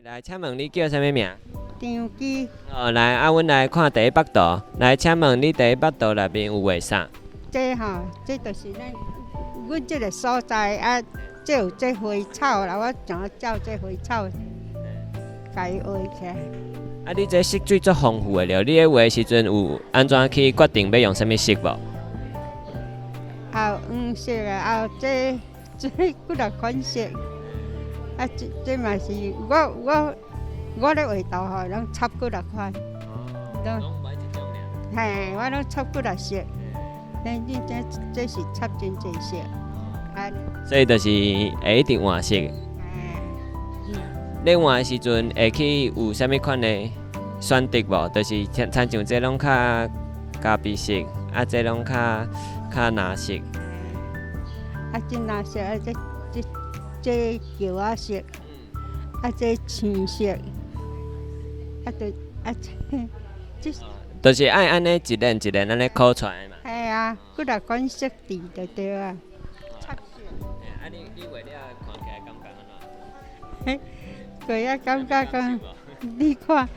来，请问你叫啥物名？张基，来，阮来看第一幅图。来，请问你第一幅图内面有画啥？这这就是阮这个所在啊，这有这花草啦，我想要照这花草，家画起来。你这色水足丰富的了。你咧画的时阵有安怎去决定要用啥物色无？有黄色啊，有这几多款式，啊，这嘛是我咧画图吼，拢插几多款，拢买一种尔。嘿，我拢插几多色，你这是插真济色，啊，所以就是会一直换色。你换的时阵会去有啥物款的选择无？就是亲像这拢较咖啡色，啊，这拢较蓝色。啊，这蓝色啊，这桥仔色，啊，这青色，啊，这就是爱安尼一连一连安尼考出来的嘛。系啊，几多款色地就对啊。插色。你画了看起来感觉安怎？个也感觉讲，你看，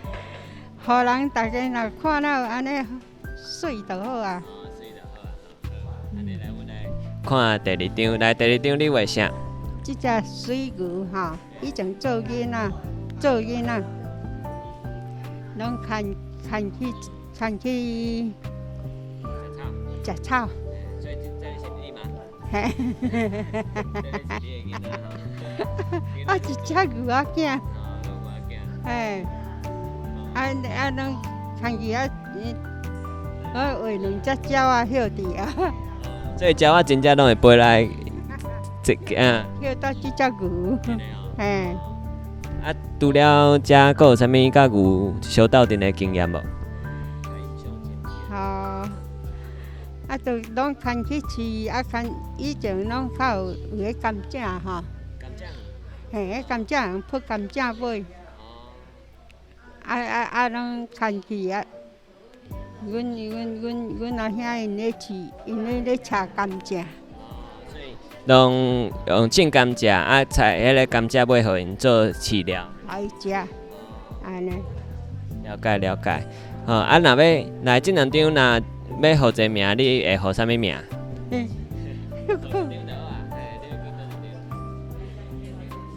互人大家若看到安尼水就好啊。水就好啊。安尼来，阮来看第二张。来，第二张你画啥？这只水牛吼，以前做囡仔，拢牵去食草。所以这是你吗？嘿，啊，一只牛仔囝，嘿，拢牵去我画两只鸟啊，晓伫啊，所以鸟仔真正拢会飞来，晓到这只牛，嘿。除了这，还有啥物甲牛相斗阵的经验无？就拢牵去饲，以前拢较有迄甘蔗吼。甘蔗。嘿，迄甘蔗人扑甘蔗尾。拢牵去啊！阮阿兄因咧饲，因咧采甘蔗。拢用种甘蔗，采迄个甘蔗尾，互因做饲料。来食，安尼。了解。若要来这两张，若要互一个名，你会互啥物名？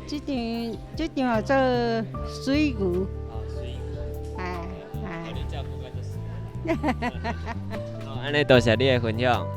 这张做水牛。安尼多谢你的分享。